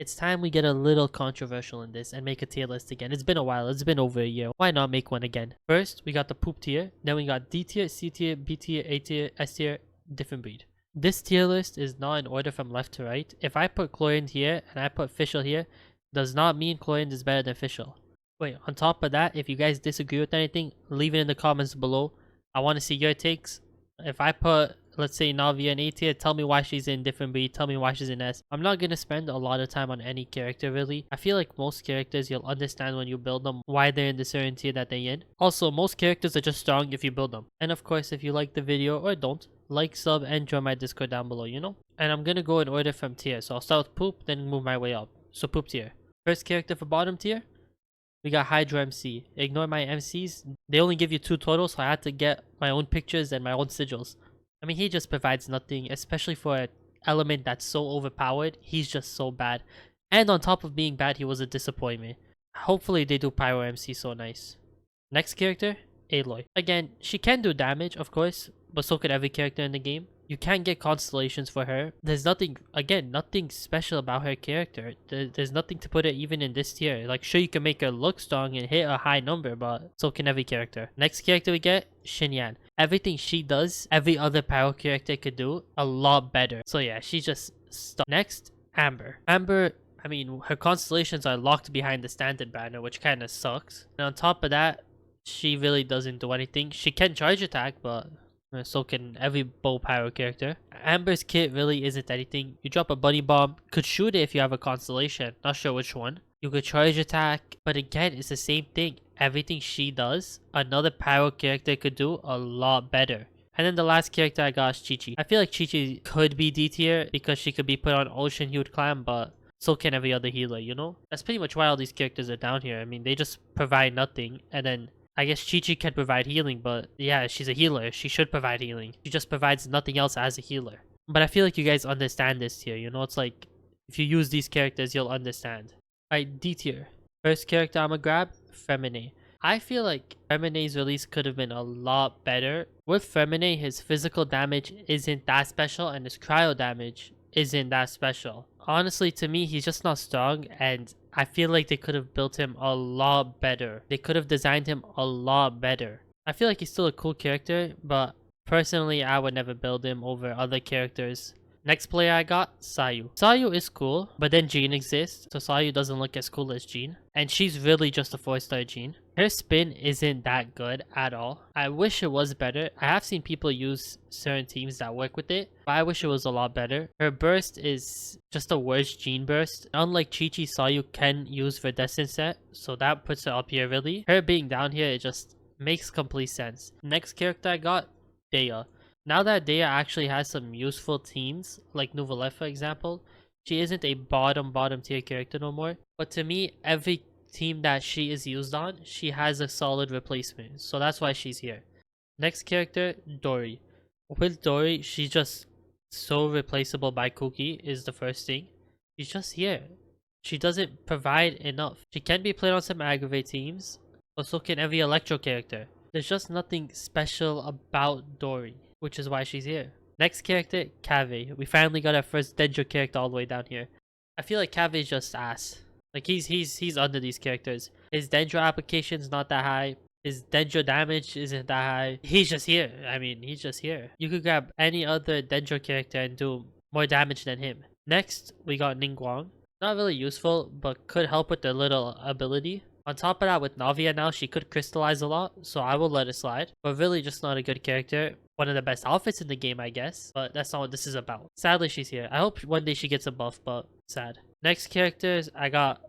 It's time we get a little controversial in this and make a tier list again. It's been a while. It's been over a year. Why not make one again? First, we got the poop tier. Then we got D tier, C tier, B tier, A tier, S tier, different breed. This tier list is not in order from left to right. If I put Chlorine here and I put Fischl here, does not mean Chlorine is better than Fischl. Wait, on top of that, if you guys disagree with anything, leave it in the comments below. I want to see your takes. If I put, let's say, Navia in A tier, tell me why she's in different breed, tell me why she's in S. I'm not going to spend a lot of time on any character really. I feel like most characters you'll understand when you build them why they're in the certain tier that they're in. Also, most characters are just strong if you build them. And of course, if you like the video or don't, like, sub, and join my Discord down below, you know? And I'm going to go in order from tier. So I'll start with poop, then move my way up. So poop tier. First character for bottom tier, we got Hydro MC. Ignore my MCs. They only give you 2 totals, so I had to get my own pictures and my own sigils. I mean, he just provides nothing, especially for an element that's so overpowered. He's just so bad. And on top of being bad, he was a disappointment. Hopefully they do Pyro MC so nice. Next character, Aloy. Again, she can do damage, of course, but so could every character in the game. You can get constellations for her. There's nothing, again, nothing special about her character. There's nothing to put her even in this tier. Like, sure, you can make her look strong and hit a high number, but so can every character. Next character we get, Xinyan. Everything she does, every other Pyro character could do a lot better. So yeah, she's just stuck. Next, Amber. Amber, I mean, her constellations are locked behind the standard banner, which kind of sucks. And on top of that, she really doesn't do anything. She can charge attack, but so can every bow pyro character. Amber's kit really isn't anything. You drop a bunny bomb, could shoot it if you have a constellation, not sure which one. You could charge attack, but again, it's the same thing. Everything she does, another pyro character could do a lot better. And then the last character I got is Chi-Chi. I feel like Chi-Chi could be D tier because she could be put on Ocean Hued Clan, but so can every other healer, you know? That's pretty much why all these characters are down here. I mean, they just provide nothing, and then I guess Chi-Chi can provide healing, but yeah, she's a healer. She should provide healing. She just provides nothing else as a healer. But I feel like you guys understand this tier, you know? It's like, if you use these characters, you'll understand. Alright, D tier. First character I'm gonna grab, Femine. I feel like Femine's release could have been a lot better. With Femine, his physical damage isn't that special, and his cryo damage isn't that special. Honestly, to me, he's just not strong, and I feel like they could have built him a lot better. They could have designed him a lot better. I feel like he's still a cool character, but personally, I would never build him over other characters. Next player I got, Sayu. Sayu is cool, but then Jean exists, so Sayu doesn't look as cool as Jean. And she's really just a 4-star Jean. Her spin isn't that good at all. I wish it was better. I have seen people use certain teams that work with it, but I wish it was a lot better. Her burst is just a worse Jean burst. Unlike Chi-Chi, Sayu can use Verdescent set, so that puts her up here really. Her being down here, it just makes complete sense. Next character I got, Dea. Now that Dea actually has some useful teams, like Nouvelle for example, she isn't a bottom tier character no more. But to me, every team that she is used on, she has a solid replacement. So that's why she's here. Next character, Dori. With Dori, she's just so replaceable by Kuki is the first thing. She's just here. She doesn't provide enough. She can be played on some aggravate teams, but so can every Electro character. There's just nothing special about Dori, which is why she's here. Next character, Kave. We finally got our first Dendro character all the way down here. I feel like Kave is just ass. Like he's under these characters. His Dendro application's not that high. His Dendro damage isn't that high. He's just here. I mean, he's just here. You could grab any other Dendro character and do more damage than him. Next, we got Ningguang. Not really useful, but could help with the little ability. On top of that, with Navia now, she could crystallize a lot, so I will let it slide. But really just not a good character. One of the best outfits in the game, I guess. But that's not what this is about. Sadly, she's here. I hope one day she gets a buff, but sad. Next characters, I got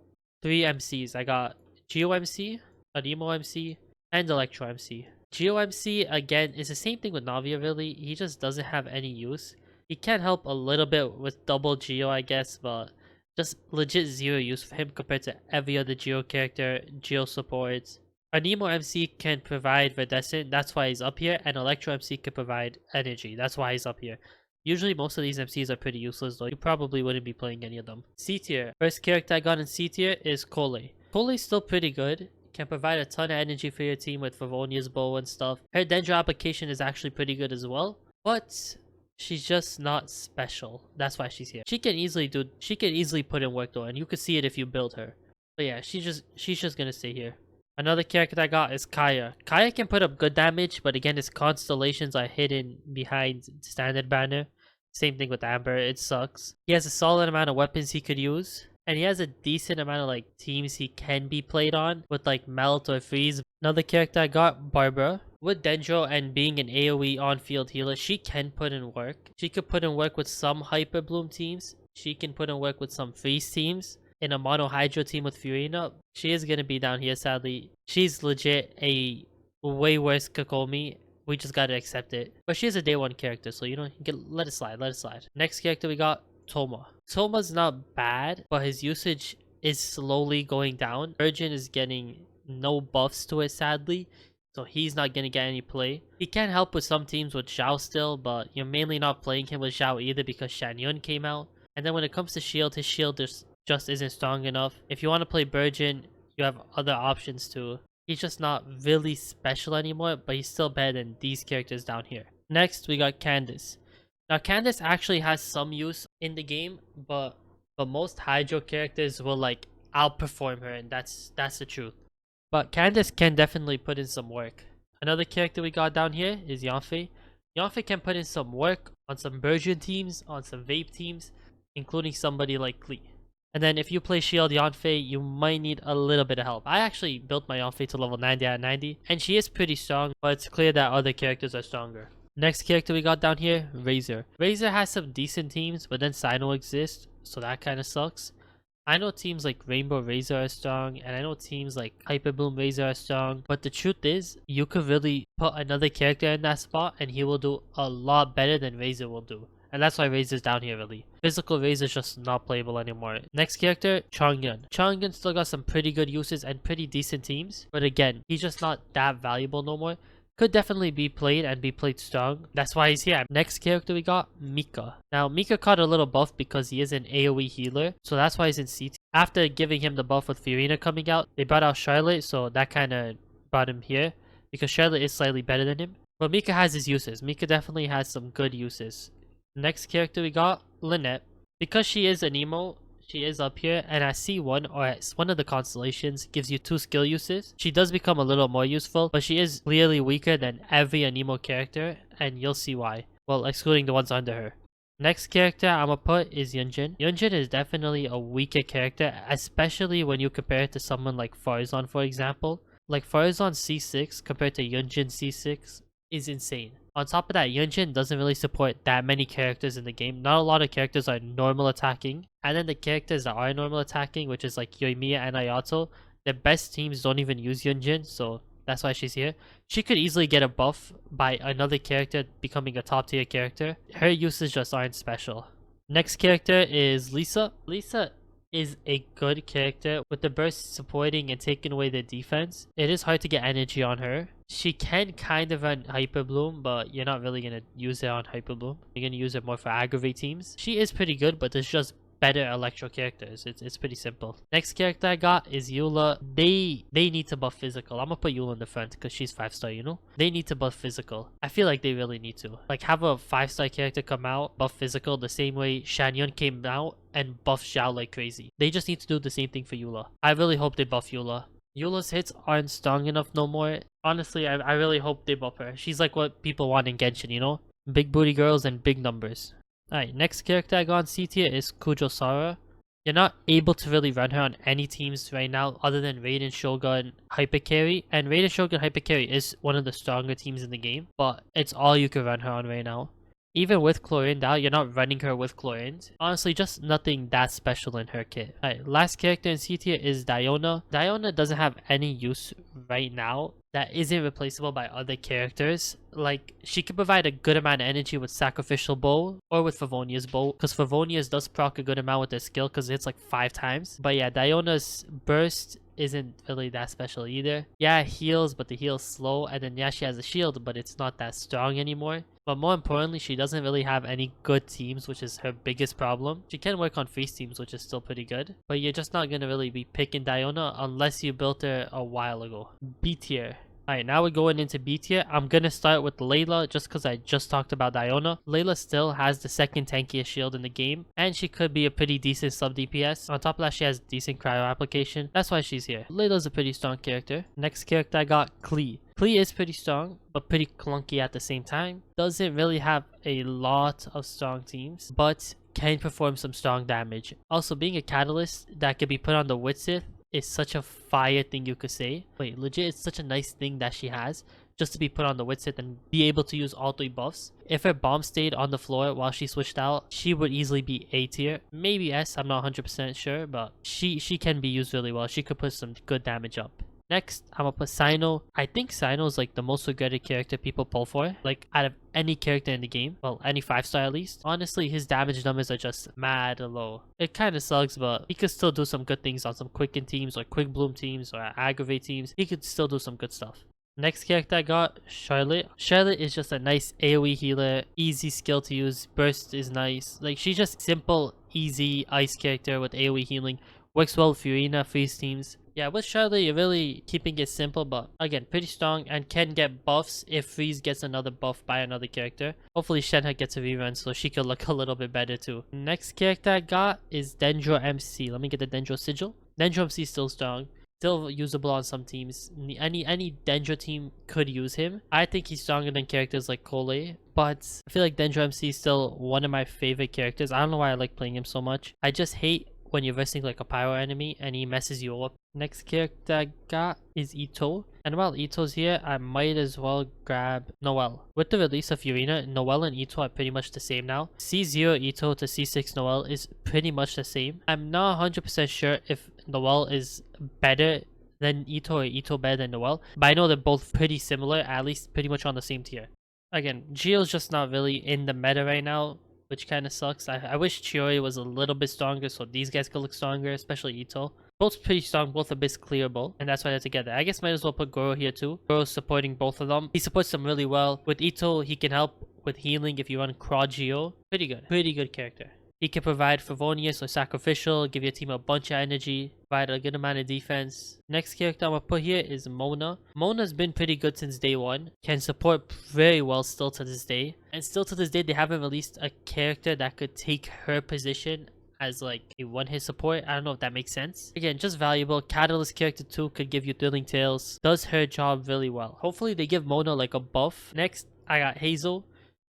3 MCs. I got Geo MC, Anemo MC, and Electro MC. Geo MC, again, is the same thing with Navia, really. He just doesn't have any use. He can help a little bit with double Geo, I guess, but just legit zero use for him compared to every other Geo character, Geo supports. Anemo MC can provide Verdescent, that's why he's up here, and Electro MC can provide energy, that's why he's up here. Usually most of these MCs are pretty useless though, you probably wouldn't be playing any of them. C tier. First character I got in C tier is Cole. Cole's still pretty good, can provide a ton of energy for your team with Favonia's bow and stuff. Her Dendro application is actually pretty good as well, but She's just not special. That's why she's here. She can easily put in work though, and you could see it if you build her. But yeah, she's just gonna stay here. Another character I got is Kaya. Kaya can put up good damage, but again, his constellations are hidden behind standard banner. Same thing with Amber, it sucks. He has a solid amount of weapons he could use, and he has a decent amount of like teams he can be played on with like Melt or Freeze. Another character I got, Barbara. With Dendro and being an AoE on-field healer, she can put in work. She could put in work with some Hyper Bloom teams. She can put in work with some Freeze teams. In a Mono Hydro team with Fiorina, she is going to be down here, sadly. She's legit a way worse Kokomi. We just gotta accept it. But she is a day one character, so you know, you can let it slide, let it slide. Next character we got, Toma. Toma's not bad, but his usage is slowly going down. Virgin is getting no buffs to it, sadly, so he's not gonna get any play. He can help with some teams with Xiao still, but you're mainly not playing him with Xiao either because Shan Yun came out. And then when it comes to shield, his shield just isn't strong enough. If you want to play Virgin, you have other options too. He's just not really special anymore, but he's still better than these characters down here. Next, we got Candace. Now, Candace actually has some use in the game, but most Hydro characters will like outperform her, and that's the truth. But Candace can definitely put in some work. Another character we got down here is Yanfei. Yanfei can put in some work on some Virgin teams, on some Vape teams, including somebody like Klee. And then if you play Shield Yanfei, you might need a little bit of help. I actually built my Yanfei to level 90 at 90, and she is pretty strong, but it's clear that other characters are stronger. Next character we got down here, Razor. Razor has some decent teams, but then Sino exists, so that kind of sucks. I know teams like Rainbow Razor are strong, and I know teams like Hyper Bloom Razor are strong, but the truth is, you could really put another character in that spot, and he will do a lot better than Razor will do. And that's why Razor's down here really. Physical Razor's just not playable anymore. Next character, Chongyun. Chongyun still got some pretty good uses and pretty decent teams. But again, he's just not that valuable no more. Could definitely be played and be played strong. That's why he's here. Next character we got, Mika. Now, Mika caught a little buff because he is an AoE healer. So that's why he's in CT. After giving him the buff with Fiorina coming out, they brought out Charlotte. So that kind of brought him here. Because Charlotte is slightly better than him. But Mika has his uses. Mika definitely has some good uses. Next character we got, Lynette. Because she is an emo, she is up here, and at C1 or at one of the constellations gives you 2 skill uses. She does become a little more useful, but she is clearly weaker than every Anemo character, and you'll see why. Well, excluding the ones under her. Next character I'm gonna put is Yunjin. Yunjin is definitely a weaker character, especially when you compare it to someone like Farazan, for example. Like Farazan C6 compared to Yunjin C6 is insane. On top of that, Yunjin doesn't really support that many characters in the game. Not a lot of characters are normal attacking. And then the characters that are normal attacking, which is like Yoimiya and Ayato, the best teams don't even use Yunjin, so that's why she's here. She could easily get a buff by another character becoming a top tier character. Her uses just aren't special. Next character is Lisa. Lisa is a good character with the burst supporting and taking away the defense. It is hard to get energy on her. She can kind of run Hyper Bloom, but you're not really going to use it on Hyper Bloom. You're going to use it more for aggravate teams. She is pretty good, but there's just better electro characters. It's pretty simple. Next character I got is Eula. They need to buff physical. I'm gonna put Eula in the front because she's 5-star, you know? They need to buff physical. I feel like they really need to. Like, have a 5-star character come out, buff physical the same way Shan Yun came out and buff Xiao like crazy. They just need to do the same thing for Eula. I really hope they buff Eula. Eula's hits aren't strong enough no more. Honestly, I really hope they buff her. She's like what people want in Genshin, you know? Big booty girls and big numbers. Alright, next character I got on C tier is Kujo Sara. You're not able to really run her on any teams right now other than Raiden, Shogun, Hyper Carry. And Raiden, Shogun, Hyper Carry is one of the stronger teams in the game, but it's all you can run her on right now. Even with Chlorine now, you're not running her with Chlorine. Honestly, just nothing that special in her kit. Alright, last character in C tier is Diona. Diona doesn't have any use right now that isn't replaceable by other characters. Like, she can provide a good amount of energy with Sacrificial Bow or with Favonia's Bow, because Favonia's does proc a good amount with their skill because it's like 5 times. But yeah, Diona's burst isn't really that special either. Yeah, it heals, but the heal's slow, and then yeah, she has a shield, but it's not that strong anymore. But more importantly, she doesn't really have any good teams, which is her biggest problem. She can work on freeze teams, which is still pretty good, but you're just not going to really be picking Diona unless you built her a while ago. B tier. Alright, now we're going into B tier. I'm gonna start with Layla just because I just talked about Diona. Layla still has the second tankiest shield in the game, and she could be a pretty decent sub DPS. On top of that, she has decent cryo application. That's why she's here. Layla's a pretty strong character. Next character I got, Klee. Klee is pretty strong, but pretty clunky at the same time. Doesn't really have a lot of strong teams, but can perform some strong damage. Also, being a catalyst that could be put on the Witsith is such a fire thing you could say. Wait, legit, it's such a nice thing that she has just to be put on the Witsith and be able to use all 3 buffs. If her bomb stayed on the floor while she switched out, she would easily be A tier. Maybe S, I'm not 100% sure, but she can be used really well. She could put some good damage up. Next, I'm gonna put Cyno. I think Cyno is like the most regretted character people pull for. Like out of any character in the game. Well, any 5-star at least. Honestly, his damage numbers are just mad low. It kind of sucks, but he could still do some good things on some Quicken teams or Quick Bloom teams or Aggravate teams. He could still do some good stuff. Next character I got, Charlotte. Charlotte is just a nice AoE healer, easy skill to use, burst is nice. Like, she's just simple, easy ice character with AoE healing. Works well with Furina, freeze teams. Yeah, with Charlotte, you're really keeping it simple, but again, pretty strong and can get buffs if Freeze gets another buff by another character. Hopefully Shenhe gets a rerun so she could look a little bit better too. Next character I got is Dendro MC. Let me get the Dendro sigil. Dendro MC is still strong. Still usable on some teams. Any Dendro team could use him. I think he's stronger than characters like Cole, but I feel like Dendro MC is still one of my favorite characters. I don't know why I like playing him so much. I just hate when you're versing like a pyro enemy and he messes you up. Next character I got is Ito. And while Ito's here, I might as well grab Noelle. With the release of Furina, Noelle and Ito are pretty much the same now. C0 Ito to C6 Noelle is pretty much the same. I'm not 100% sure if Noelle is better than Ito or Ito better than Noelle, but I know they're both pretty similar, at least pretty much on the same tier. Again, Gio's just not really in the meta right now, which kind of sucks. I wish Chiori was a little bit stronger so these guys could look stronger, especially Ito. Both pretty strong, both a bit clearable, and that's why they're together. I guess might as well put Goro here too. Goro's supporting both of them. He supports them really well. With Ito, he can help with healing if you run Craw Geo. Pretty good character. He can provide Favonius or Sacrificial, give your team a bunch of energy, provide a good amount of defense. Next character I'm gonna put here is Mona. Mona's been pretty good since day one. Can support very well still to this day. And still to this day, they haven't released a character that could take her position as like a one-hit support. I don't know if that makes sense. Again, just valuable. Catalyst character too, could give you Thrilling Tales. Does her job really well. Hopefully they give Mona like a buff. Next, I got Hazel.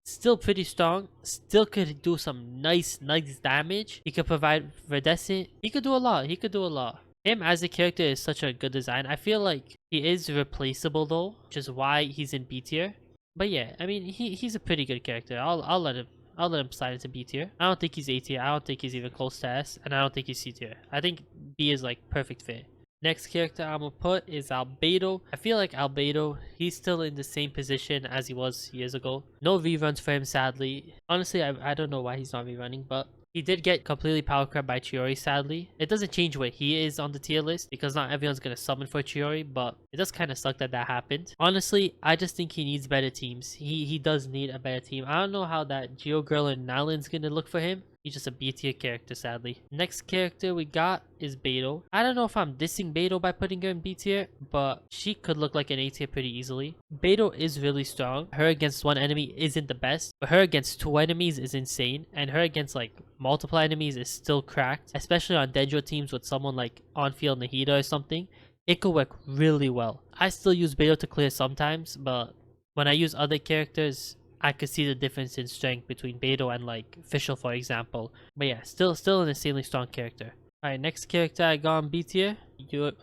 Still pretty strong. Still could do some nice damage. He could provide Verdescent. He could do a lot. Him as a character is such a good design. I feel like he is replaceable though, which is why he's in B tier. But yeah, I mean, he's a pretty good character. I'll let him slide into B tier. I don't think he's A tier. I don't think he's even close to S, and I don't think he's C tier. I think B is like perfect fit. Next character I'm gonna put is Albedo. I feel like Albedo, he's still in the same position as he was years ago. No reruns for him, sadly. Honestly, I don't know why he's not rerunning, but he did get completely power crept by Chiori, sadly. It doesn't change where he is on the tier list because not everyone's gonna summon for Chiori, but it does kind of suck that happened. Honestly, I just think he needs better teams. He does need a better team. I don't know how that Geo Girl and Natlan's gonna look for him. He's just a B tier character, sadly. Next character we got is Beidou. I don't know if I'm dissing Beidou by putting her in B tier, but she could look like an A tier pretty easily. Beidou is really strong. Her against one enemy isn't the best, but her against 2 enemies is insane, and her against like multiple enemies is still cracked, especially on Dendro teams with someone like on-field Nahida or something. It could work really well. I still use Beidou to clear sometimes, but when I use other characters, I could see the difference in strength between Beidou and like Fischl, for example. But yeah, still an insanely strong character. Alright, next character I got on B tier,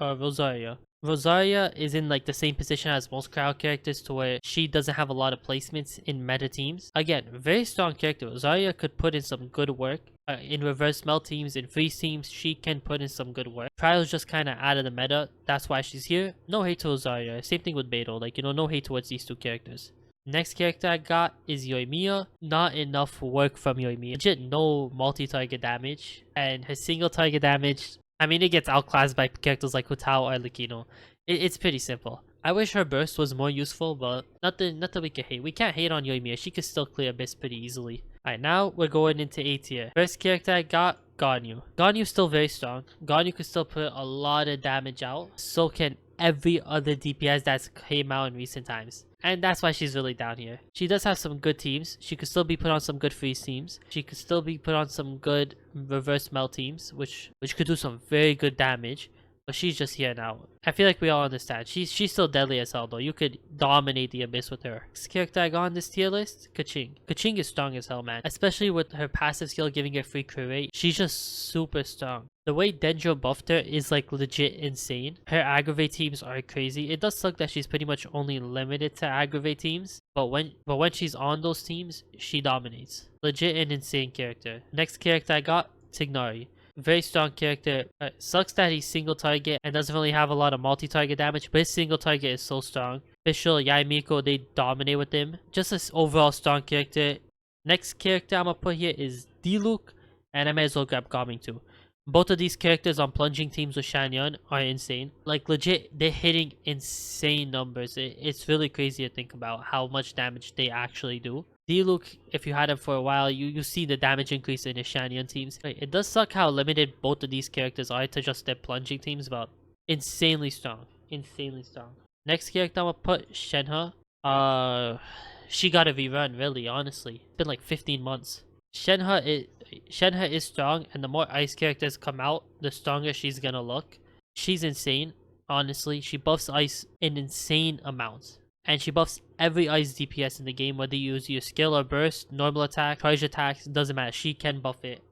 Rosaria. Rosaria is in like the same position as most crowd characters to where she doesn't have a lot of placements in meta teams. Again, very strong character. Rosaria could put in some good work. In reverse melt teams, in freeze teams, she can put in some good work. Trial's just kind of out of the meta. That's why she's here. No hate to Rosaria. Same thing with Beidou. Like, you know, no hate towards these 2 characters. Next character I got is Yoimiya. Not enough work from Yoimiya. Legit no multi-target damage. And her single target damage, I mean, it gets outclassed by characters like Hutao or Lucino. It's pretty simple. I wish her burst was more useful, but nothing we can hate. We can't hate on Yoimiya. She could still clear Abyss pretty easily. Alright, now we're going into A tier. First character I got, Ganyu. Ganyu's still very strong. Ganyu could still put a lot of damage out. So can every other DPS that's came out in recent times. And that's why she's really down here. She does have some good teams. She could still be put on some good freeze teams. She could still be put on some good reverse melt teams, which could do some very good damage. But she's just here now. I feel like we all understand. She's still deadly as hell though. You could dominate the abyss with her. Next character I got on this tier list, Kaching. Kaching is strong as hell, man. Especially with her passive skill giving her free crit rate. She's just super strong. The way Dendro buffed her is like legit insane. Her aggravate teams are crazy. It does suck that she's pretty much only limited to aggravate teams. But when she's on those teams, she dominates. Legit an insane character. Next character I got, Tignari. Very strong character. Sucks that he's single target and doesn't really have a lot of multi-target damage, but his single target is so strong. Official, Yaimiko, they dominate with him. Just an overall strong character. Next character I'm gonna put here is Diluc, and I might as well grab Gaming too. Both of these characters on plunging teams with Shanyon are insane. Like legit, they're hitting insane numbers. It's really crazy to think about how much damage they actually do. Diluc, if you had him for a while, you see the damage increase in his Shanyon teams. It does suck how limited both of these characters are to just their plunging teams, but insanely strong. Insanely strong. Next character I'm gonna put Shenhe. She got a rerun, really, honestly. It's been like 15 months. Shenhe is strong, and the more ice characters come out, the stronger she's gonna look. She's insane, honestly. She buffs ice in insane amounts. And she buffs every ice DPS in the game, whether you use your skill or burst, normal attack, charge attacks, doesn't matter. She can buff it.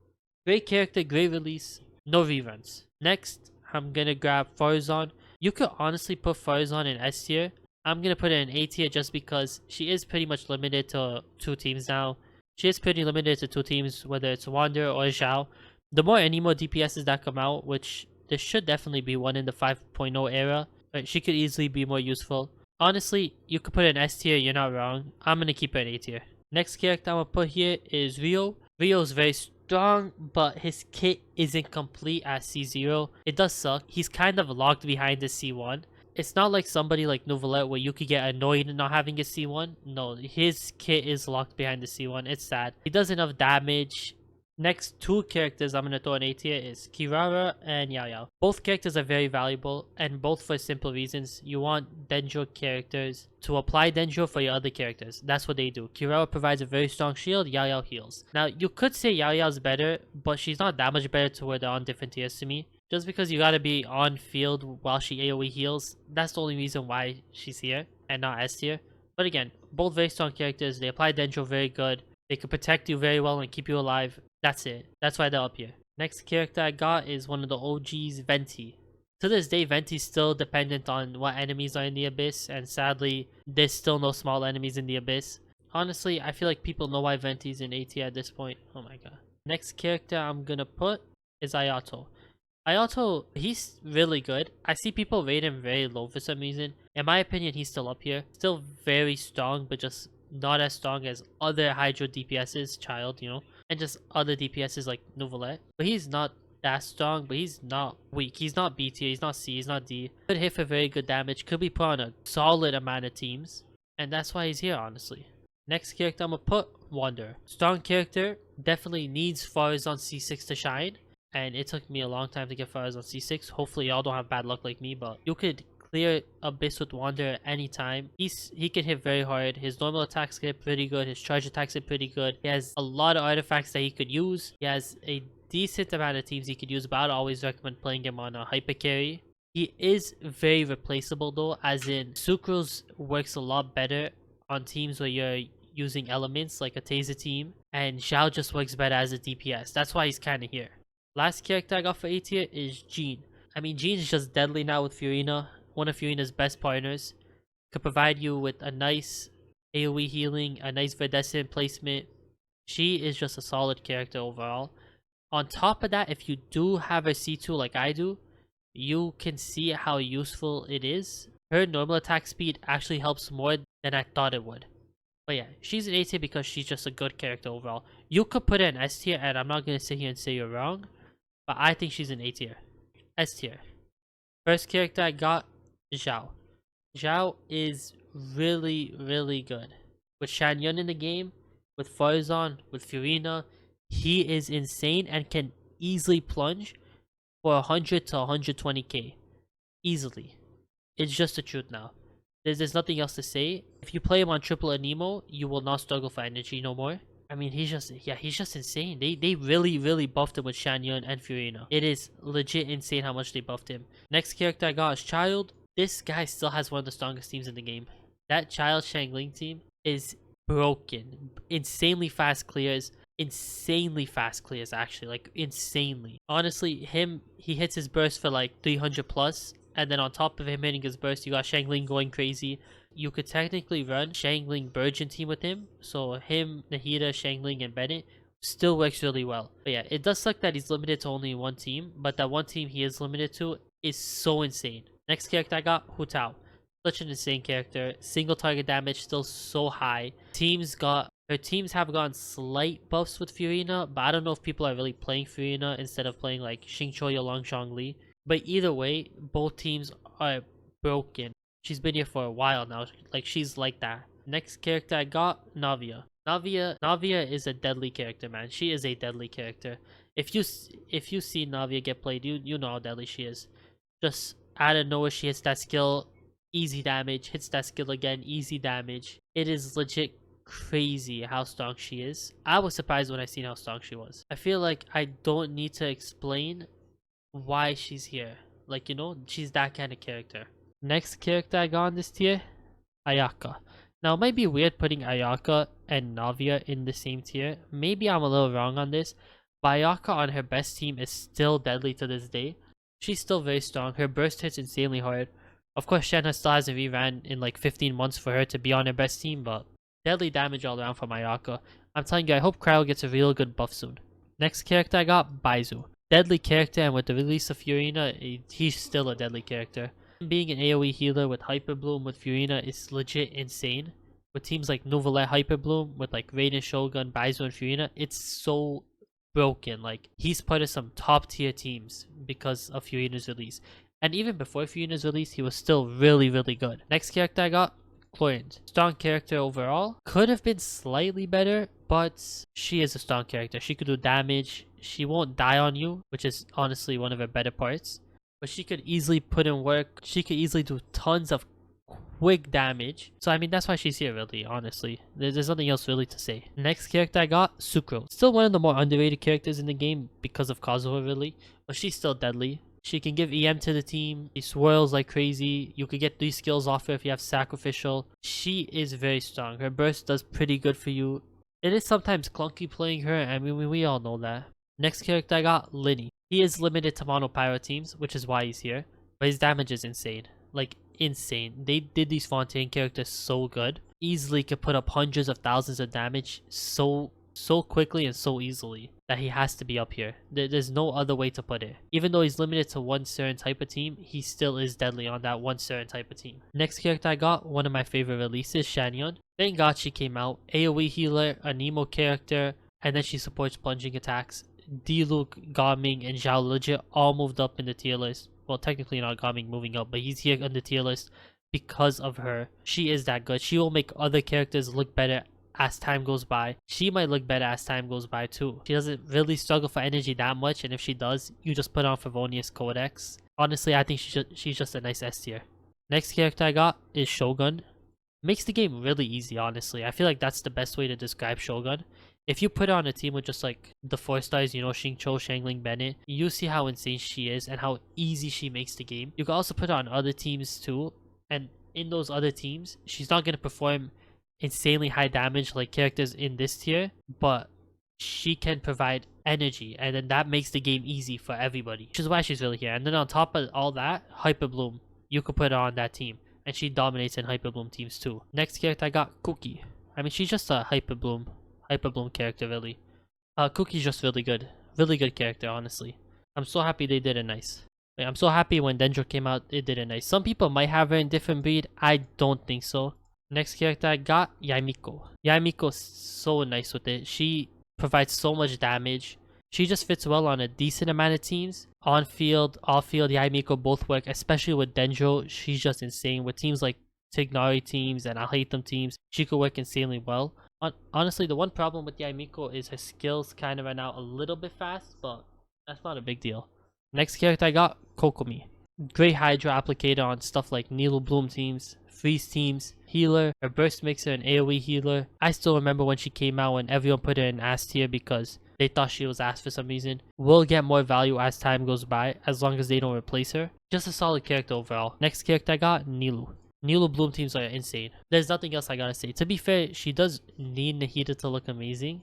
Great character, great release, no reruns. Next, I'm gonna grab Farazan. You could honestly put Farazan in S tier. I'm gonna put it in A tier just because she is pretty much limited to 2 teams now. She is pretty limited to 2 teams, whether it's Wander or Zhao. The more anemo DPSs that come out, which there should definitely be one in the 5.0 era, she could easily be more useful. Honestly, you could put it in S tier, you're not wrong. I'm gonna keep it in A tier. Next character I'm gonna put here is Rio. Rio's very strong, but his kit isn't complete at C0. It does suck. He's kind of locked behind the C1. It's not like somebody like Nouvellette where you could get annoyed not having a C1. No, his kit is locked behind the C1. It's sad. He does enough damage. Next 2 characters I'm going to throw in A tier is Kirara and Yao Yao. Both characters are very valuable, and both for simple reasons. You want Dendro characters to apply Dendro for your other characters. That's what they do. Kirara provides a very strong shield, Yao Yao heals. Now, you could say Yao Yao's better, but she's not that much better to where they're on different tiers to me. Just because you gotta be on field while she AoE heals, that's the only reason why she's here and not S tier. But again, both very strong characters. They apply Dendro very good. They can protect you very well and keep you alive. That's it. That's why they're up here. Next character I got is one of the OGs, Venti. To this day, Venti's still dependent on what enemies are in the Abyss, and sadly, there's still no small enemies in the Abyss. Honestly, I feel like people know why Venti's in AT at this point. Oh my god. Next character I'm gonna put is Ayato. Ayato, he's really good. I see people rate him very low for some reason. In my opinion, he's still up here. Still very strong, but just not as strong as other Hydro DPS's, Child, you know, and just other DPS's like Nouvellette. But he's not that strong, but he's not weak. He's not B tier, he's not C, he's not D. Could hit for very good damage, could be put on a solid amount of teams, and that's why he's here, honestly. Next character I'm gonna put, Wander. Strong character, definitely needs Farazan C6 to shine, and it took me a long time to get Farazan C6. Hopefully y'all don't have bad luck like me, but you could clear Abyss with Wander at any time. He can hit very hard. His normal attacks get pretty good. His charge attacks are pretty good. He has a lot of artifacts that he could use. He has a decent amount of teams he could use, but I'd always recommend playing him on a hyper carry. He is very replaceable though, as in Sucrose works a lot better on teams where you're using elements like a Taser team, and Zhao just works better as a DPS. That's why he's kind of here. Last character I got for A tier is Jean. I mean, Jean is just deadly now with Furina. One of Furina's best partners. Could provide you with a nice AoE healing, a nice Verdescent placement. She is just a solid character overall. On top of that, if you do have a C2 like I do, you can see how useful it is. Her normal attack speed actually helps more than I thought it would. But yeah, she's an A tier because she's just a good character overall. You could put her in S tier, and I'm not going to sit here and say you're wrong, but I think she's an A tier. S tier. First character I got, Zhao. Zhao is really, really good. With Shanyon in the game, with Farazan, with Furina, he is insane and can easily plunge for 100 to 120k. Easily. It's just the truth now. There's nothing else to say. If you play him on triple Anemo, you will not struggle for energy no more. I mean, he's just insane. They really buffed him with Shanyon and Furina. It is legit insane how much they buffed him. Next character I got is Child. This guy still has one of the strongest teams in the game. That Child Shangling team is broken. Insanely fast clears. Insanely fast clears, actually. Like, insanely. Honestly, he hits his burst for like 300 plus. And then on top of him hitting his burst, you got Shangling going crazy. You could technically run Shangling Burgeon team with him. So him, Nahida, Shangling, and Bennett still works really well. But yeah, it does suck that he's limited to only one team. But that one team he is limited to is so insane. Next character I got, Hu Tao. Such an insane character. Single target damage still so high. Her teams have gotten slight buffs with Furina, but I don't know if people are really playing Furina instead of playing like Xingqiu Yolong Zhongli. But either way, both teams are broken. She's been here for a while now. Like, she's like that. Next character I got, Navia. Navia is a deadly character, man. She is a deadly character. If you see Navia get played, you know how deadly she is. Just out of nowhere, she hits that skill, easy damage. Hits that skill again, easy damage. It is legit crazy how strong she is. I was surprised when I seen how strong she was. I feel like I don't need to explain why she's here. Like, you know, she's that kind of character. Next character I got on this tier, Ayaka. Now, it might be weird putting Ayaka and Navia in the same tier. Maybe I'm a little wrong on this, but Ayaka on her best team is still deadly to this day. She's still very strong. Her burst hits insanely hard. Of course, Shenhe still hasn't reran in like 15 months for her to be on her best team, but deadly damage all around from Ayaka. I'm telling you, I hope Cryo gets a real good buff soon. Next character I got, Baizu. Deadly character, and with the release of Furina, he's still a deadly character. Being an AoE healer with Hyper Bloom with Furina is legit insane. With teams like Novalet Hyper Bloom, with like Raiden, Shogun, Baizu, and Furina, it's so broken. Like, he's part of some top tier teams because of Furina's release. And even before Furina's release, he was still really good. Next character I got, Chlorine. Strong character overall. Could have been slightly better, but she is a strong character. She could do damage. She won't die on you, which is honestly one of her better parts. But she could easily put in work. She could easily do tons of quick damage. So I mean, that's why she's here, really, honestly. There's nothing else really to say. Next character I got, Sucrose. Still one of the more underrated characters in the game because of Kazuha, really. But she's still deadly. She can give EM to the team. She swirls like crazy. You could get 3 skills off her if you have Sacrificial. She is very strong. Her burst does pretty good for you. It is sometimes clunky playing her. I mean, we all know that. Next character I got, Linny. He is limited to mono pyro teams, which is why he's here. But his damage is insane. Like, insane. They did these Fontaine characters so good. Easily could put up hundreds of thousands of damage so quickly and so easily that he has to be up here. There's no other way to put it. Even though he's limited to one certain type of team, he still is deadly on that one certain type of team. Next character I got, one of my favorite releases, Shanyon. Thank God she came out. AoE healer, a Nemo character, and then she supports plunging attacks. Diluc, Gaming, and Zhao legit all moved up in the tier list. Well, technically not Gaming moving up, but he's here on the tier list because of her. She is that good. She will make other characters look better as time goes by. She might look better as time goes by too. She doesn't really struggle for energy that much, and if she does, you just put on Favonius Codex. Honestly, I think she's just a nice S tier. Next character I got is Shogun. Makes the game really easy, honestly. I feel like that's the best way to describe Shogun. If you put her on a team with just like the 4 stars, you know, Xingqiu, Shangling, Bennett, you see how insane she is and how easy she makes the game. You can also put her on other teams too, and in those other teams, she's not going to perform insanely high damage like characters in this tier, but she can provide energy, and then that makes the game easy for everybody, which is why she's really here. And then on top of all that, Hyper Bloom, you could put her on that team, and she dominates in Hyper Bloom teams too. Next character I got, Cookie. I mean, she's just a Hyper Bloom character, really. Cookie's just really good character, honestly. I'm so happy they did it nice. Like, I'm so happy when Dendro came out, it did it nice. Some people might have her in different breed. I don't think so. Next character I got, Yaimiko. Yaimiko's so nice with it. She provides so much damage. She just fits well on a decent amount of teams. On field, off field, Yaimiko both work, especially with Dendro. She's just insane. With teams like Tignari teams and I'll hate them teams, she could work insanely well. Honestly, the one problem with Yaimiko is her skills kind of run out a little bit fast, but that's not a big deal. Next character I got, Kokomi. Great Hydro applicator on stuff like Nilo Bloom teams, Freeze teams, healer, her burst mixer and AoE healer. I still remember when she came out when everyone put her in S tier because they thought she was ass for some reason. Will get more value as time goes by as long as they don't replace her. Just a solid character overall. Next character I got, Nilu. Nilo Bloom teams are insane. There's nothing else I gotta say. To be fair, she does need Nahida to look amazing,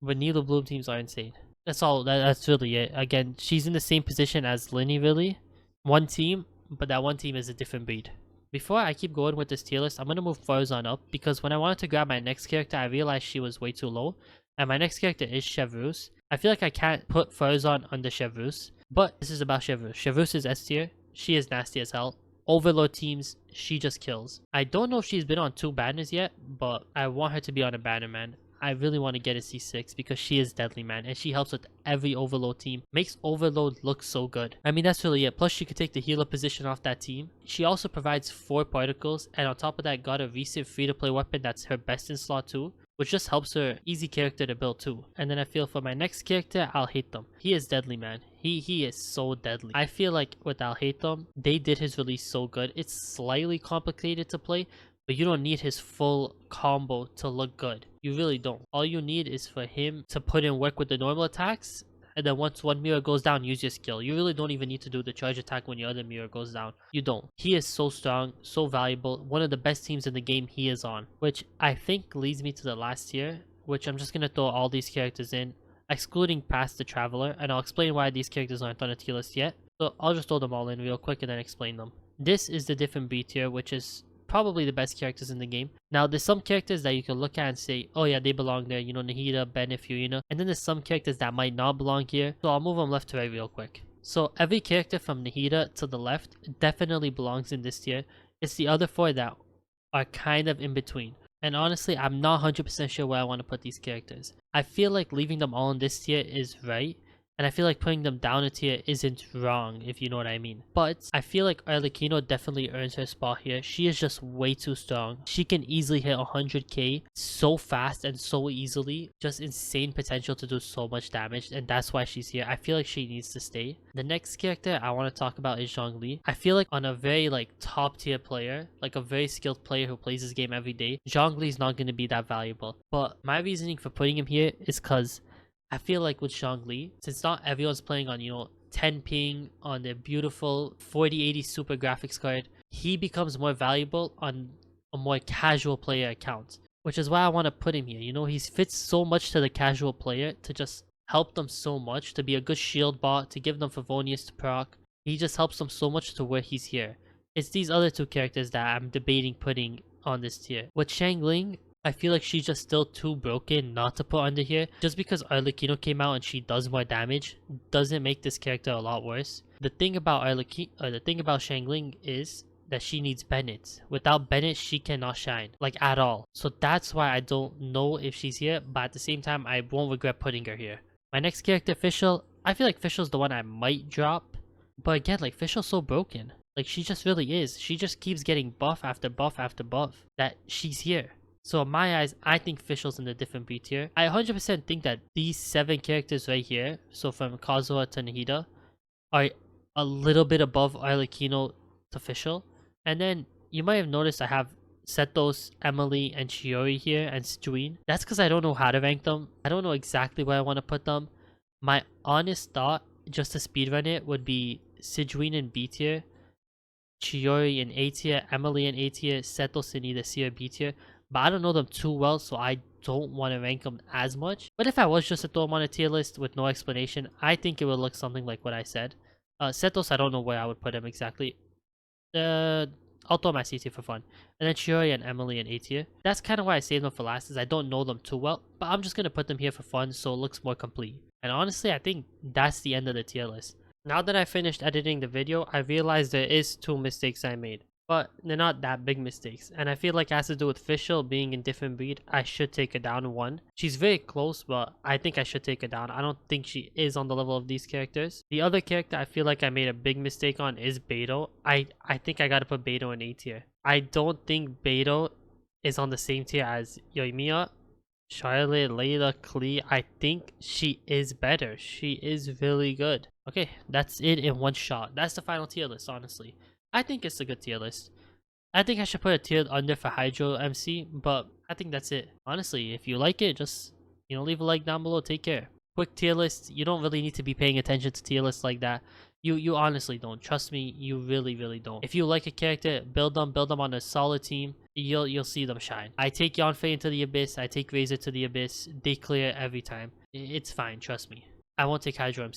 but Nilo Bloom teams are insane. That's all. That's really it. Again, she's in the same position as Linny, really. One team, but that one team is a different breed. Before I keep going with this tier list, I'm gonna move Farzan up because when I wanted to grab my next character, I realized she was way too low. And my next character is Chevrus. I feel like I can't put Farzan under Chevrus, but this is about Chevrus. Chevrus is S tier. She is nasty as hell. Overlord teams, she just kills. I don't know if she's been on 2 banners yet, but I want her to be on a banner, man. I really want to get a C6 because she is deadly, man, and she helps with every Overload team. Makes Overload look so good. I mean, that's really it. Plus, she could take the healer position off that team. She also provides 4 particles, and on top of that, got a recent free-to-play weapon that's her best in slot 2, which just helps her easy character to build too. And then I feel for my next character, I'll hate them. He is deadly, man. He is so deadly. I feel like with I'll hate them, they did his release so good. It's slightly complicated to play, but you don't need his full combo to look good. You really don't. All you need is for him to put in work with the normal attacks, and then once one mirror goes down, use your skill. You really don't even need to do the charge attack when your other mirror goes down. You don't. He is so strong, so valuable. One of the best teams in the game he is on, which I think leads me to the last tier, which I'm just going to throw all these characters in, excluding past the Traveler, and I'll explain why these characters aren't on a tier list yet. So I'll just throw them all in real quick and then explain them. This is the different B tier, which is probably the best characters in the game. Now, there's some characters that you can look at and say, oh yeah, they belong there, you know, Nahida, Bennett, Furina. And then there's some characters that might not belong here. So I'll move them left to right real quick. So every character from Nahida to the left definitely belongs in this tier. It's the other 4 that are kind of in between. And honestly, I'm not 100% sure where I want to put these characters. I feel like leaving them all in this tier is right. And I feel like putting them down a tier isn't wrong, if you know what I mean. But I feel like Arlecchino definitely earns her spot here. She is just way too strong. She can easily hit 100k so fast and so easily. Just insane potential to do so much damage, and that's why she's here. I feel like she needs to stay. The next character I want to talk about is Zhongli. I feel like on a very top tier player, like a very skilled player who plays this game every day, Zhongli is not going to be that valuable. But my reasoning for putting him here is because I feel like with Zhongli, since not everyone's playing on, 10 ping on their beautiful 4080 super graphics card, he becomes more valuable on a more casual player account, which is why I want to put him here. He fits so much to the casual player to just help them so much, to be a good shield bot, to give them Favonius to proc. He just helps them so much to where he's here. It's these other 2 characters that I'm debating putting on this tier. With Xiangling, I feel like she's just still too broken not to put under here. Just because Arlecchino came out and she does more damage doesn't make this character a lot worse. The thing about Xiangling is that she needs Bennett. Without Bennett, she cannot shine, at all. So that's why I don't know if she's here, but at the same time, I won't regret putting her here. My next character, Fischl, I feel like Fischl's the one I might drop. But again, Fischl's so broken. She just really is. She just keeps getting buff after buff after buff that she's here. So in my eyes, I think Fischl's in the different B tier. I 100% think that these 7 characters right here, so from Kazuha to Nahida, are a little bit above Arlecchino to Fischl. And then you might have noticed I have Setos, Emily, and Chiori here, and Stuine. That's because I don't know how to rank them. I don't know exactly where I want to put them. My honest thought, just to speedrun it, would be Sijuin in B tier, Chiori in A tier, Emily in A tier, Setos in either C or B tier. But I don't know them too well, so I don't want to rank them as much. But if I was just to throw them on a tier list with no explanation, I think it would look something like what I said. Setos, I don't know where I would put him exactly. I'll throw my C tier for fun. And then Chiori and Emily in A tier. That's kind of why I saved them for last, is I don't know them too well. But I'm just going to put them here for fun so it looks more complete. And honestly, I think that's the end of the tier list. Now that I finished editing the video, I realized there is 2 mistakes I made. But they're not that big mistakes, and I feel like it has to do with Fischl being in different breed. I should take her down 1. She's very close, but I think I should take her down. I don't think she is on the level of these characters. The other character I feel like I made a big mistake on is Beidou. I think I gotta put Beidou in A tier. I don't think Beidou is on the same tier as Yoimiya, Charlotte, Layla, Klee. I think she is better. She is really good. Okay, that's it in one shot. That's the final tier list, honestly. I think it's a good tier list. I think I should put a tier under for Hydro MC, but I think that's it. Honestly, if you like it, just, leave a like down below. Take care. Quick tier list. You don't really need to be paying attention to tier lists like that. You honestly don't. Trust me, you really don't. If you like a character, build them on a solid team. You'll see them shine. I take Yanfei into the Abyss. I take Razor to the Abyss. They clear every time. It's fine. Trust me. I won't take Hydro MC.